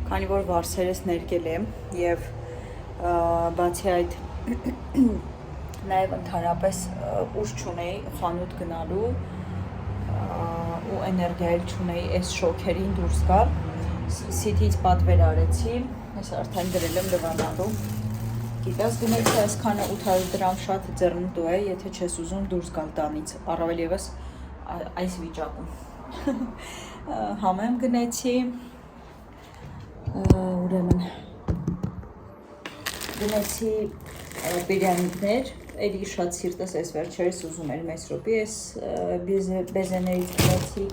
քանի որ վարսերս ներկել եմ եւ բացի այդ նաեւ ընդհանրապես ուժ չունեի խանութ գնալու ու էներգիա էլ չունեի այս շոքերին դուրս գալ սիթից պատվեր արեցի ես արդեն դրել եմ լվանալու գիտես գնացի այսքանը 800 դրամ շատ ձեռնտու է եթե չես ուզում դուրս գալ տանից առավել եւս այս վիճակում համեմ գնացի ուրեմն գնացի բերյանիկներ էլի շատ սիրտս այս վերջերս ուզում էր մեծ ռոպի այս բեզեներից գնացի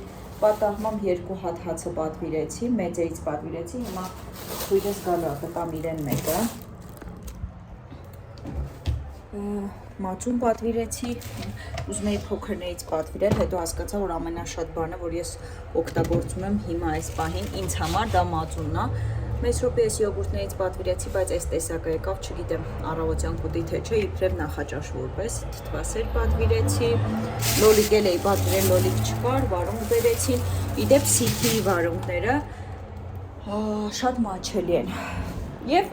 պատահմամբ 2 հատ հացը պատվիրեցի մեծերից պատվիրեցի հիմա քույրս գալու է կտամ իրեն մեկը մածուն պատվիրեցի ուզում էի փոքրներից պատվիրել հետո հասկացա որ ամենաշատ բանը որ ես օգտագործում եմ հիմա այս պահին ինձ համար դա մածունն է մեծ ռոպի ես յոգուրտներից պատվիրեցի բայց այս տեսակը եկավ չգիտեմ առավոտյան կուտի թե չէ իբրև նախաճաշ որպես թթվասեր պատվիրեցի լոլիկ էլ էի պատվիրել լոլիկ չկար վարունգ բերեցին իդեպ սիթի վարունգները շատ մաչելի են եւ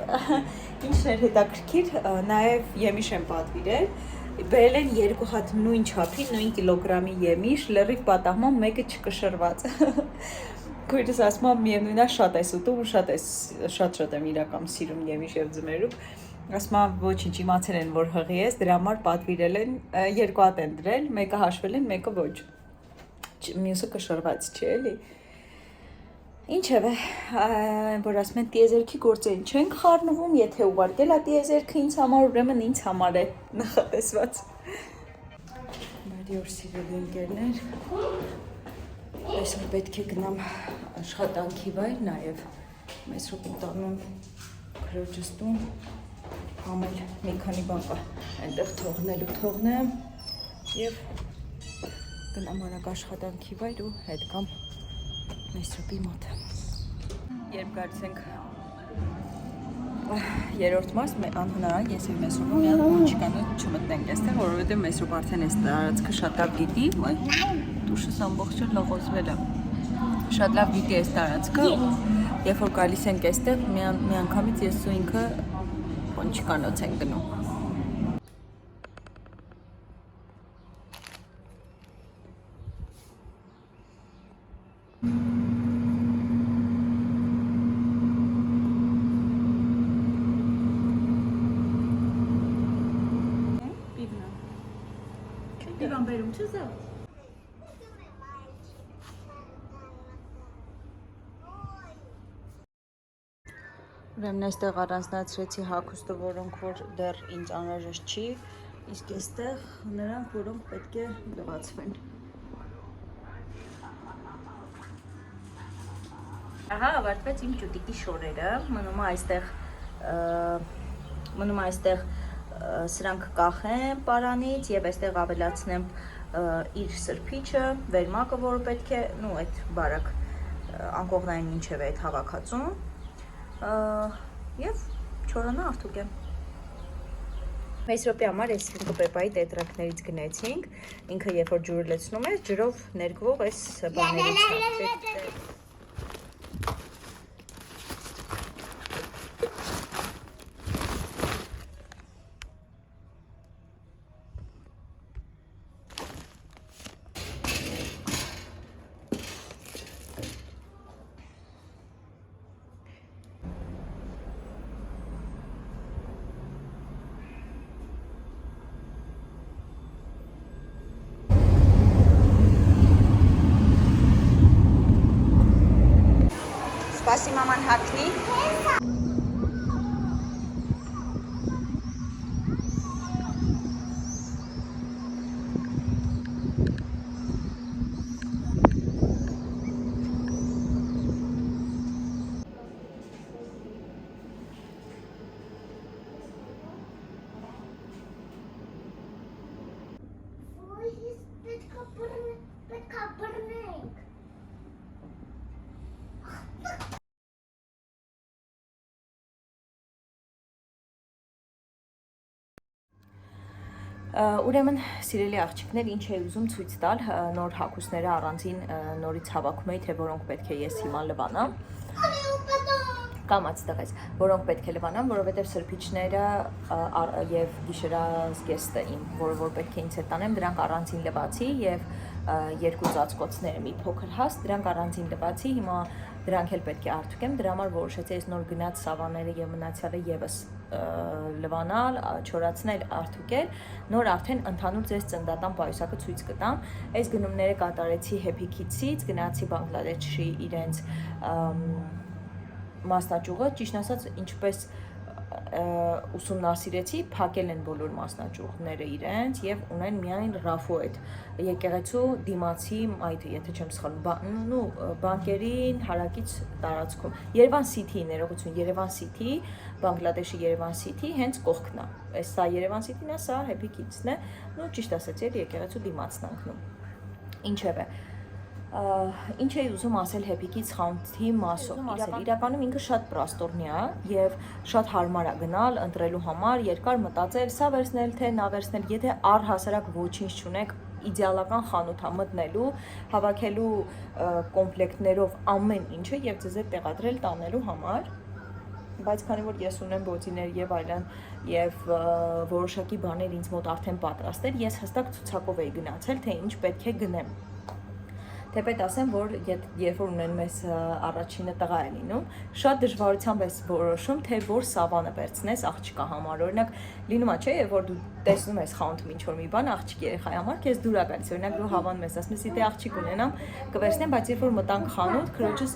ինչն էր հետաքրքիր նաեւ եմիշ եմ պատվիրել բերել են 2 հատ նույն չափի նույն կիլոգրամի եմիշ լրիվ պատահման մեկը չկշռված քույրս ասում է միևնույնն է շատ էս ուտում ու շատ եմ իրական սիրում եմիշ եւ ձմերուկ ասում է ոչինչ իմացել են որ հղի ես դրա համար պատվիրել են 2 հատ են դրել մեկը հաշվել են մեկը ոչ մյուսը կշռված չի էլի ինչևէ որ ասում են տիեզերքի գործերին չենք խառնվում եթե ուղարկել է տիեզերքը ինձ համար ուրեմն ինձ համար է նախատեսված բարի օր սիրելի ընկերներ այսօր պետք է գնամ աշխատանքի վայր նաև մեծ ռոպի տանում քրոջս տուն համել մի քանի բան կա այնտեղ թողնեմ եւ գնամ արագ աշխատանքի վայր ու հետ կամ մեծ ռոպի մոտ երբ գալիս ենք երրորդ մաս անհնարին ես եւ մեծ ռոպը միան չկանոց չմտնենք այստեղ որովհետեւ մեծ ռոպը արդեն այս տարածքը շատ լավ գիտի դուշս ամբողջը լողոզվել է շատ լավ գիտի այս տարածքը երբ որ գալիս ենք այստեղ միանգամից ես ու ինքը չկանոց ենք գնում Իվան բերում չզա Ուրեմն այստեղ առանձնացրեցի հագուստը, որոնք որ դեռ ինձ անհրաժեշտ չի, իսկ այստեղ նրանք, որոնք պետք է լվացվեն։ Ահա, ավարտվեց իմ ճուտիկի շորերը, մնում է այստեղ սրանք կախեմ պարանից եւ այստեղ ավելացնեմ իր սրբիչը, վերմակը, որը պետք է, այդ բարակ անկողնային մինչև այդ հավաքածուն եւ չորանա արդուկ եմ Մեծ ռոպի համար այս Ֆունկո-Պեպայի տետրակներից գնացինք ինքը երբ որ ջուրը լցնում է ջրով ներկվող այս բաներից Սպասի մաման հագնի Ուրեմն սիրելի աղջիկներ, ինչ էի ուզում ցույց տալ, նոր հագուստները առանձին նորից հավաքում էի, թե որոնք պետք է ես հիմա լվանամ։ կամած տղես, որոնք պետք է լվանան, որովհետև սրբիչները եւ գիշերազգեստը իմ, որ պետք է ինձ հետ տանեմ, դրանք առանձին լվացի եւ երկու ծածկոցները մի փոքր հաստ, դրանք առանձին լվացի, հիմա դրանք էլ պետք է արդյունքեմ, դրա համար որոշեցի այս նոր գնաց սավանները եւ մնացյալը եւս լվանալ, չորացնել, արդյունքել, նոր արդեն ընդհանուր ձեզ ծննդատան պայուսակը ցույց կտամ, այս գնումները կատարեցի Happy Kids-ից, գնացի Բանգլադեշի իրենց մասնաճյուղը, ճիշտ ասած, ինչպես ուսումնասիրեցի, փակել են բոլոր մասնաճյուղները իրենց եւ ունեն միայն Ռաֆոետ եկեղեցու դիմացի այդը, եթե չեմ սխալվում, բանկերին հարակից տարածքում Երևան City, ներողություն, Երևան City, Բանգլադեշի Երևան City հենց կողքն է։ Այս սա Երևան City-ն է, սա Happy Kids-ն է, ճիշտ ասացի, եկեղեցու դիմացն անկնում։ Ինչևէ, ինչ էի ուզում ասել Happy Kids խանութի մասով, իրականում ինքը շատ պրաստորնի է եւ շատ հարմար է գնալ, ընտրելու համար, երկար մտածել, սա վերցնել թե նա վերցնել, եթե առհասարակ ոչինչ չունեք, իդեալական խանութ է մտնելու, հավաքելու կոմպլեկտներով ամեն ինչը եւ ձեզ հետ տեղադրել տանելու համար, բայց քանի որ ես ունեմ բոդիներ եւ այլն եւ որոշակի բաներ ինձ մոտ արդեն պատրաստ էր, ես հստակ ցուցակով էի գնացել, թե ինչ պետք է գնեմ։ Թեպետ ասեմ, որ երբ որ ունեն մեզ առաջինը տղա է լինում, շատ դժվարությամբ ես որոշում, թե որ սավանը վերցնես աղջկա համար, օրինակ լինում է, չէ, երբ որ դու տեսնում ես խանութում ինչ-որ մի բան աղջիկ երեխայի համար, քեզ դուր է գալիս, օրինակ դու հավանում ես, ասում ես, եթե աղջիկ ունենամ, կվերցնեմ, բայց երբ որ մտանք խանութ, քրոջս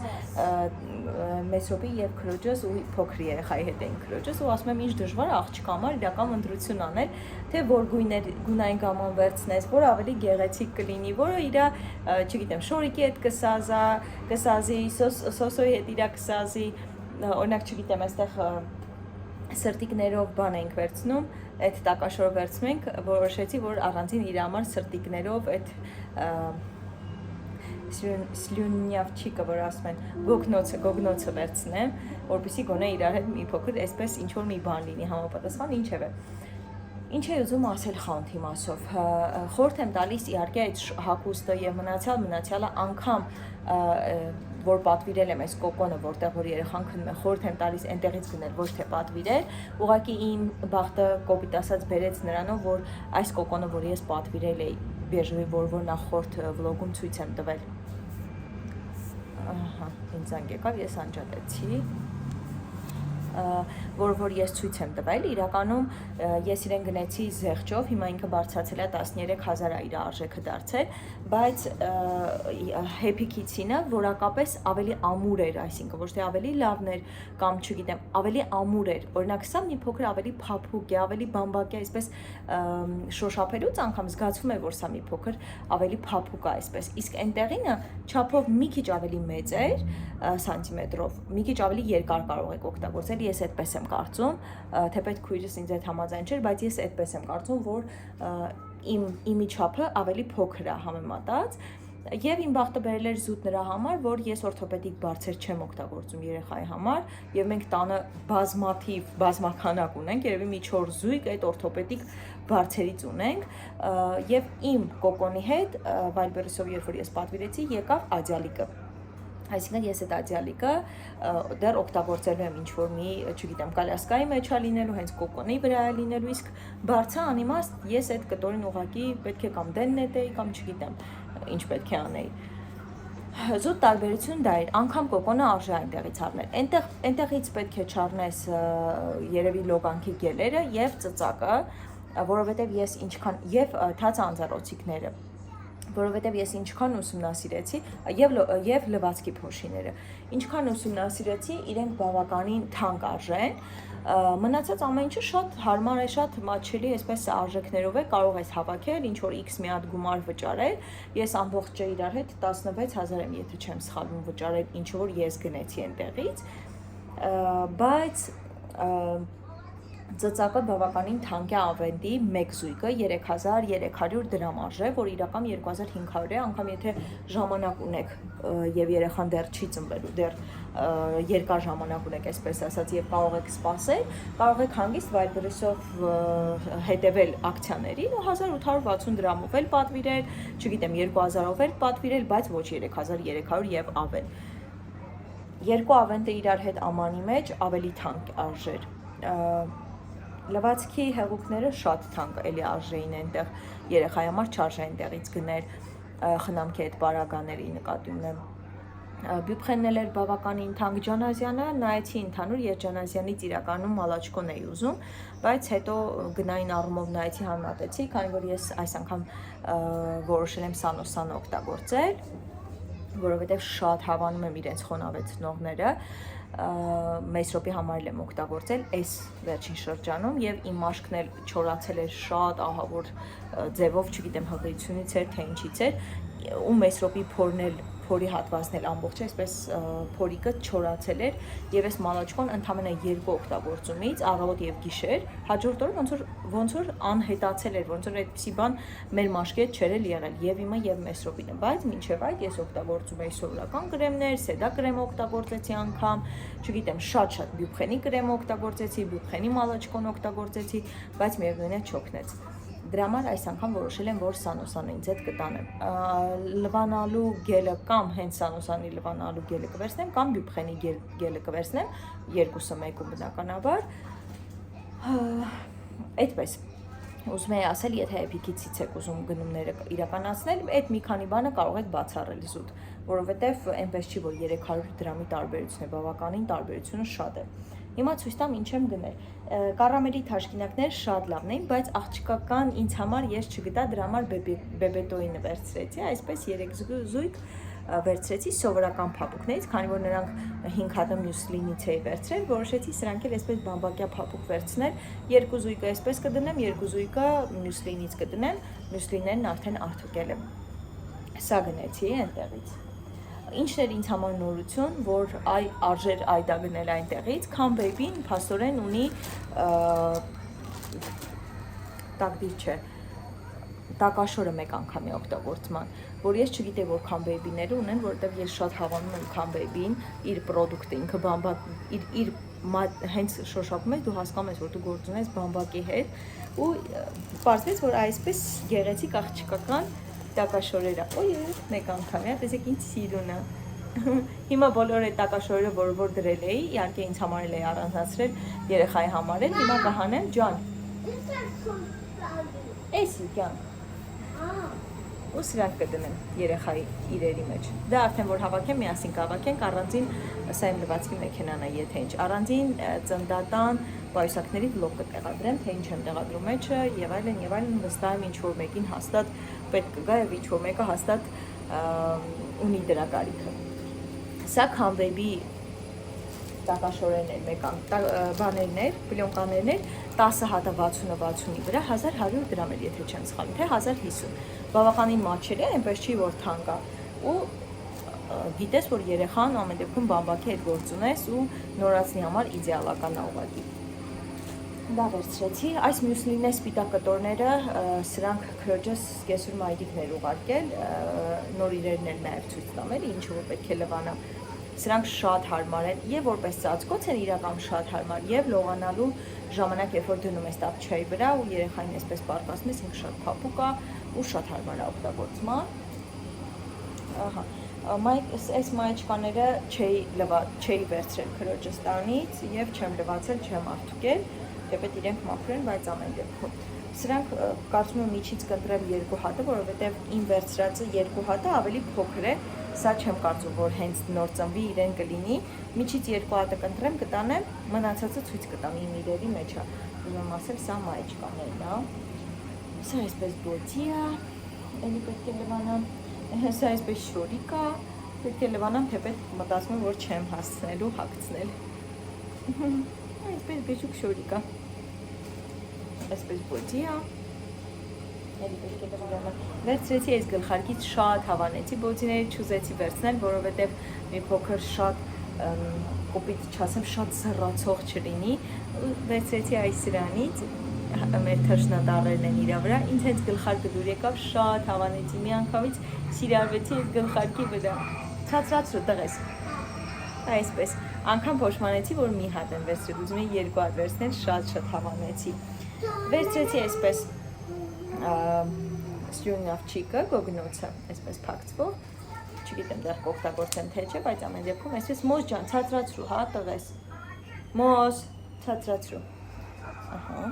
Մեսրոպի եւ քրոջս ու փոքր երեխայի հետ էին քրոջս ու ասում եմ ինչ դժվար է աղջկա համար իրական ընտրություն անել, թե որ գունային գաման վերցնես, որ ավելի գեղեցիկ կլինի, որը իր, չգիտեմ, շորիկի հետ կսազի, սոսոյի հետ իր կսազի, օրինակ չգիտեմ, այստեղ սրտիկներով բան ենք վերցնում, այդ տակաշոր վերցնում ենք, որոշեցի, որ առանձին իր համար սրտիկներով այդ սլյունյավչիկը, որ ասում են, գոգնոցը վերցնեմ, որպեսզի գոնե իրար հետ մի փոքր այսպես ինչ-որ մի բան լինի համապատասխան, ինչևէ։ Ինչ է ուզում ասել խանութի մասով, խորհուրդ եմ տալիս իհարկե այդ հագուստը եւ մնացյալը անգամ որ պատվիրել եմ այս կոկոնը, որտեղ որ երեխան քնում է, խորհուրդ եմ տալիս այնտեղից գնել, ոչ թե պատվիրել, ուղղակի իմ բախտը կոպիտ ասած բերեց նրանով, որ այս կոկոնը, որ ես պատվիրել էի բեժվի, որ նախորդ վլոգում ցույց եմ տվել։ Ահա, ինձ զանգ եկավ, ես անջատեցի, որ ես ցույց եմ տվել, իրականում ես իրեն գնեցի զեղչով, հիմա ինքը բարձրացել է 13,000 իր արժեքը դարձել, բայց Happy Kids-ինը որակապես ավելի ամուր էր, այսինքն ոչ թե ավելի լավն էր կամ չգիտեմ, ավելի ամուր էր, օրինակ սա մի փոքր ավելի փափուկ է, ավելի բամբակ է, այսպես շոշափելուց անգամ զգացվում է, որ սա մի փոքր ավելի փափուկ է, այսպես, իսկ այնտեղինը չափով մի քիչ ավելի մեծ էր, սանտիմետրով, մի քիչ ավելի երկար կարող եք օգտագործել, ես այդպես եմ կարծում, թեպետ քույրս ինձ այդ համաձայն չէր, բայց ես այդպես եմ կարծում, որ իմի չափը ավելի փոքր է համեմատած, եւ իմ բախտը բերել էր զուտ նրա համար, որ ես օրթոպեդիկ բարձր չեմ օգտագործում երեխայի համար, եւ մենք տանը բազմականակ ունենք, երևի մի 4 զույգ այդ օրթոպեդիկ բարձերից ունենք, եւ իմ կոկոնի հետ Viber-ով երբ որ ես պատվիրեցի, եկավ ադյալիկը։ Այսինքն ես այդ ադյալիկը դեռ օգտագործելու եմ ինչ-որ մի, չգիտեմ, կալյասկայի մեջ է լինելու, հենց կոկոնի վրա է լինելու, իսկ բարձա անիմաստ ես այդ կտորին ուղղակի պետք է կամ դեն նետեի, կամ չգիտեմ, ինչ պետք է անեի։ Զուտ տարբերություն դա էր, անգամ կոկոնը արժե այնտեղից առնել։ Այնտեղից պետք է չառնես երևի լոգանքի գելերը եւ ծծակը, որովհետեւ ես ինչքան եւ թաց անձեռոցիկները որովհետև ես ինչքան ուսումնասիրեցի եւ լվացքի փոշիները, ինչքան ուսումնասիրեցի, իրենք բավականին թանկ արժեն, մնացած ամեն ինչը շատ հարմար է, շատ մատչելի, այսպես արժեքներով է, կարող ես հավաքել, ինչ որ X մի հատ գումար վճարել, ես ամբողջը իրար հետ 16000 եմ, եթե չեմ սխալվում, վճարել, ինչ որ ես գնեցի այնտեղից, բայց ծծակը բավականին թանկ է ավենդի, մեկ զույգը 3300 դրամ արժե, որ իրական 2500 է, անգամ եթե ժամանակ ունեք եւ երեխան դեռ չի ծնվելու, դեռ երկար ժամանակ ունեք, այսպես ասած, եւ կարող եք սպասել, կարող եք հանգիստ Viber-ով հետեւել ակցիաներին ու 1860 դրամով էլ պատվիրել, չգիտեմ, 2000-ով էլ պատվիրել, բայց ոչ 3300 եւ ավել։ երկու ավենտը իրար հետ ամանի մեջ ավելի թանկ արժեր լվացքի հեղուկները շատ թանկ էլի արժեին այնտեղ երեխայի համար չարժե այնտեղից գներ խնամքի այդ պարագաների նկատի ունեմ Բյուբխենն էր բավականին թանկ Ջանազյանը, նայեցի ընդհանուր Երջանազյանից իրականում մալաչկոն էի ուզում, բայց հետո գնային առումով նայեցի համատեցի, քանի որ ես այս անգամ որոշել եմ Սանոսանը օգտագործել, որովհետև շատ հավանում եմ իրենց խոնավեցնողները, Մեսրոպի համար եմ օգտագործել այս վերջին շրջանում եւ իմ մաշկն էլ չորացել էր շատ ահավոր ձևով, չգիտեմ հղիությունից էր թե ինչից էր, ու Մեսրոպի փորի հատվածն էլ ամբողջ այսպես փորիկը չորացել էր եւ այս մալաչկոն ընդհանրապես երկու օգտագործումից առավոտ եւ գիշեր հաջորդ օրը ոնց որ անհետացել էր ոնց որ այդպիսի բան մեր մաշկի հետ չէր եղել եւ իմը եւ Մեսրոպինը բայց մինչեւ այդ ես օգտագործում էի սովորական կրեմներ սեդա կրեմ օգտագործեցի անգամ չգիտեմ շատ բյուբխենի կրեմ օգտագործեցի բյուբխենի մալաչկոն օգտագործեցի բայց միևնույն է չօգնեց Դրա համար այս անգամ որոշել եմ, որ Սանոսանը ինձ հետ կտանեմ։ Լվանալու գելը կամ հենց Սանոսանի լվանալու գելը կվերցնեմ, կամ Բյուբխենի գելը կվերցնեմ, երկուսը մեկում բնականաբար։ Այդպես։ Ուզում եի ասել, եթե Epic-ից եք ուզում գնումները իրականացնել, այդ մի քանի բանը կարող եք բացառել զուտ, որովհետև այնպես չի, որ 300 դրամի տարբերություն է, բավականին տարբերությունը շատ է։ Հիմա ցույց տամ ինչ եմ գնել։ Կարամելի թաշկինակներ շատ լավն էին, բայց աղջկական ինձ համար ես չգտա դրա համար բեբետոինը վերցրեցի, այսպես 3 զույգ վերցրեցի սովորական փափուկներից, քանի որ նրանք 5 հատը մյուսլինից էի վերցրել, որոշեցի սրանք էլ այսպես բամբակյա փափուկ վերցնել, 2 զույգը այսպես կդնեմ, 2 զույգը մյուսլինից կդնեմ, մյուսլիններն արդեն արդյունքել եմ։ Սա գնեցի այնտեղից։ Ինչն էր ինձ համար նորություն, որ արժեր այդա գնել այնտեղից, Քամբեյբին փաստորեն ունի տակդիր չէ, տակաշորը մեկ անգամի օգտագործման, որ ես չգիտեի, որ Քամբեյբիները ունեն, որովհետև ես շատ հավանում եմ Քամբեյբին, իր պրոդուկտը, ինքը բամբակ, իր հենց շոշափում ես, դու հասկանում ես, որ դու գործ ունես բամբակի հետ, ու պարզվեց, որ այսպես գեղեցիկ աղջկական տակաշորերը, մեկ անգամ է, տեսեք ինձ սիրուն է, հիմա բոլոր այդ տակաշորերը, որ դրել էի, իհարկե ինձ համար էլ էի առանձնացրել երեխայի համար էլ, հիմա կհանեմ, ջան, էսի կյան, ու սրանք կդնեմ երեխայի իրերի մեջ, դա արդեն որ հավաքեմ, միասին կհավաքենք, առանձին, սա իմ լվացքի մեքենան է, եթե ինչ, առանձին ծնդատան պայուսակների վլոգ կտեղադրեմ, թե ինչ եմ տեղադրում մեջը եւ այլն, վստահ եմ ինչ-որ մեկին հաստատ պետք կգա եւ ինչ-որ մեկը հաստատ ունի դրա կարիքը։ Սա Քամբեյբի տակաշորերն էր, բաներն էր, պլյոնկաներն էր, 10 հատը 60-60-ի վրա 1100 դրամ էր, եթե չեմ սխալվում, թե 1050, բավականին մատչելի է, այնպես չի, որ թանկ է, ու գիտես, որ երեխան ամեն դեպքում բամբակի հետ գործ ունես ու նորացնի համար իդեալական է ուղղակի։ Դա վերցրեցի, այս մյուսլինե սպիտակ կտորները, սրանք քրոջս կեսուր մայրիկներ ուղարկել, նոր իրերն էլ նաև ցույց տամել, ինչը որ պետք է լվանա, սրանք շատ հարմար են եւ որպես ծածկոց են իրական շատ հարմար եւ լողանալու ժամանակ երբ որ դնում ես տապչայի վրա ու երեխային այսպես պարկասում ես, ինքը շատ փափուկ է ու շատ հարմար է օգտագործման։ Ահա Այս մայչկաները չէի վերցրել քրոջս տանից եւ չեմ լվացել, չեմ արդյունքել, թեպետ իրենք մաքուր են, բայց ամեն դեպքում սրանք կարծում եմ միջից կընտրեմ 2 հատը, որովհետեւ իմ վերցրածը 2 հատը ավելի փոքր է, սա չեմ կարծում, որ հենց նոր ծնվի իրեն կլինի, միջից 2 հատը կընտրեմ, կտանեմ, մնացածը ցույց կտամ իմ իրերի մեջ է, ուզում ասել, սա մայչկաներն է, սա այսպես բոդի է, էլի պետք է լվանամ, սա այսպես շորիկ է, պետք է լվանամ, թեպետ մտածում եմ, որ չեմ հասցնելու հագցնել, այսպես բեժուկ շորիկ է, այսպես բոդի է, էլի պետք է լվանամ, վերցրեցի այս գլխարկից շատ հավանեցի բոդիների, չուզեցի վերցնել, որովհետև մի փոքր շատ կոպիտ չասեմ, շատ զռացող չլինի, վերցրեցի այս սրանից, մեր թռչնատառերն են իրա վրա, ինձ հենց գլխարկը դուր եկավ, շատ հավանեցի, մի անգամից սիրարվեցի այս գլխարկի վրա, ցածրացրու տղես, այսպես, անգամ փոշմանեցի, որ մի հատ եմ վերցրել, ուզում էի 2 հատ վերցնել, շատ հավանեցի, վերցրեցի այսպես String of Chica, գոգնոցը, այսպես փակցվող, չգիտեմ դեռ կօգտագործեմ թե չէ, բայց ամեն դեպքում այսպես Մոզ ջան, ցածրացրու, հա, տղես։ Մոզ, ցածրացրու։ Ահա։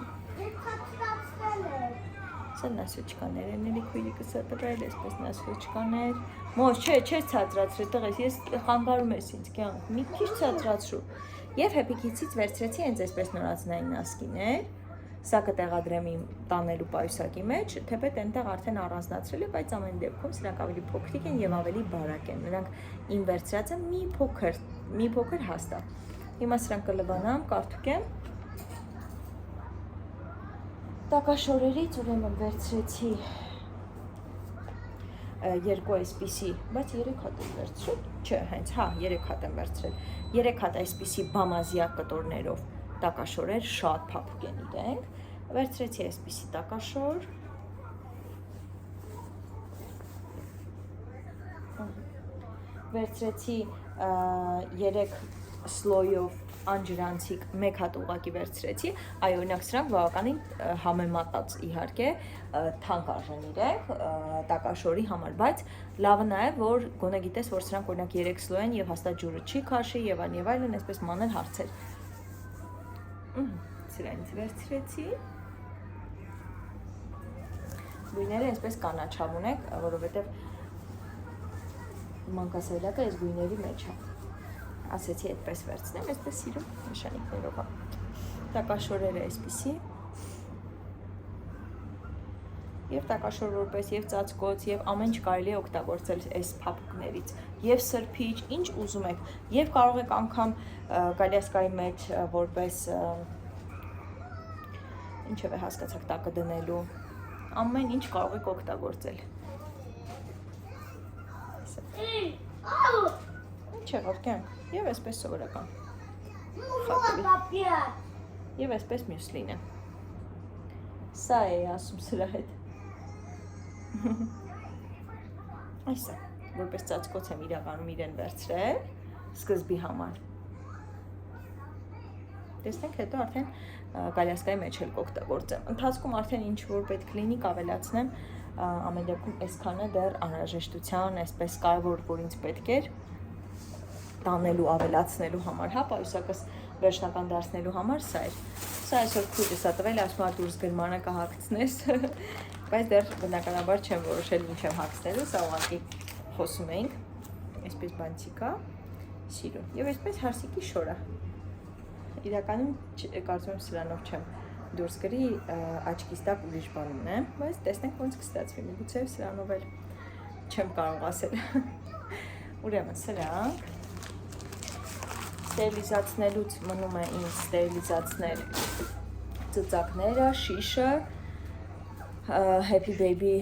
Սա նասոճկաներ են, էլի քույրիկը սա տվել, այսպես նասոճկաներ։ Մոզ, չէ, չես ցածրացրել, տղես, ես խանգարում ես ինձ, կյանք, մի քիչ ցածրացրու։ Եվ Happy Kids-ից վերցրեցի հենց այսպես նորածնային նասկիներ։ Սա կտեղադրեմ իմ տանելու պայուսակի մեջ, թեպետ այնտեղ արդեն առանձնացրել է, բայց ամեն դեպքում սրանք ավելի փոքրիկ են եւ ավելի բարակ են։ Նրանք իմ վերցրած են մի փոքր հաստատ։ Հիմա սրանք կլվանամ, կարդուկեմ։ Տակաշորերից ուրեմն վերցրեցի երկու այսպիսի, բայց 3 հատ եմ վերցրել, չէ, հենց, հա, 3 հատ եմ վերցրել, 3 հատ այսպիսի բամազյա կտորներով տակաշորեր, շատ փափուկ են իրենք, վերցրեցի այսպիսի տակաշոր, վերցրեցի 3 սլոյով անջրանցիկ 1 հատ ուղակի վերցրեցի, այ օրինակ սրանք բավականին համեմատած իհարկե թանկ արժեն իրենք տակաշորի համար, բայց լավը նաև որ գոնե գիտես որ սրանք օրինակ 3 սլո են եւ հաստատ ջուրը չի քաշի եւ այլն, այսպես մանր հարցեր։ Սրանից վերցրեցի։ Գույները այսպես կանաչավ ունեք, որովհետեւ մանկասելակը այս գույների մեջ է։ Ասեցի այդպես վերցնեմ, այսպես սիրում նշանիկներով է։ Տակաշորերը այսպիսի։ Եվ տակաշոր որպես եւ ծածկոց եւ ամեն ինչ կարելի է օգտագործել այս փափուկներից։ Եվ սրբիչ, ինչ ուզում եք։ Եվ կարող եք անգամ գալյասկայի մեջ որպես ինչև է հասկացաք տակը դնելու։ Ամեն ինչ կարող եք օգտագործել։ Ինչ եղավ կյանք։ Եվ այսպես սովորական։ Եվ այսպես մյուսլինը։ Սա է ասում սրա հետ։ Այսա, որպես ծածկոց եմ իրականում իրեն վերցրել, սկզբի համար։ Տեսնենք հետո արդեն գալյասկայի մեջ էլ կօգտագործեմ։ Ընթացքում արդեն ինչ որ պետք լինի կավելացնեմ, ամեն դեպքում այսքանը դեռ անհրաժեշտության, այսպես կարևոր որ ինձ պետք էր տանելու, ավելացնելու համար, հա, պայուսակս վերջնական դարձնելու համար սա էր։ Սա այսօր քույրս ա տվել, ասում ա դուրս գրմանը կհագցնես, բայց դեռ բնականաբար չեմ որոշել ինչ եմ հագցնելու, սա ուղղակի խոսում էինք, այսպես բանցիկ ա, սիրում։ Եվ այսպես հարսիկի շորա։ Իրականում կարծում եմ սրանով չեմ դուրս գրի, աչքիս տակ ուրիշ բան ունեմ, բայց տեսնենք ոնց կստացվի, միգուցե սրանով էլ չեմ կարող ասել։ Ուրեմն սրանք ստերիլիզացնելուց մնում է ինձ ստերիլիզացնել ծծակները, շիշը, Happy Baby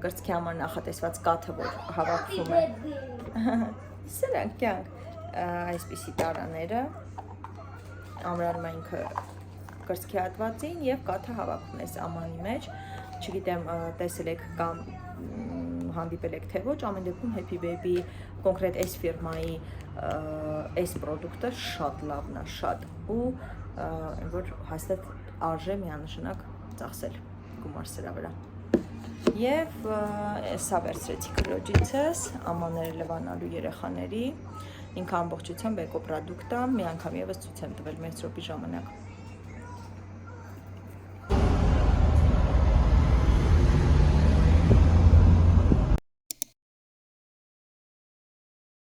կրծքի համար նախատեսված կաթը, որ հավաքվում է։ Սրանք կյանք այսպիսի տարաները, ամրանում է ինքը կրծքի հատվածին և կաթը հավաքվում է ամանի մեջ, չգիտեմ տեսել եք կամ հանդիպել եք թե ոչ, ամեն դեպքում Happy Baby կոնկրետ այս ֆիրմայի այս պրոդուկտը շատ լավն է, շատ ու որ հաստատ արժե միանշանակ ծախսել գումար սրա վրա։ Եվ սա վերցրեցի քրոջիցս, ամանները լվանալու երեխաների, ինքը ամբողջությամբ էկո պրոդուկտ է, մի անգամ եւս ցույց եմ տվել մեծ րոպի ժամանակ։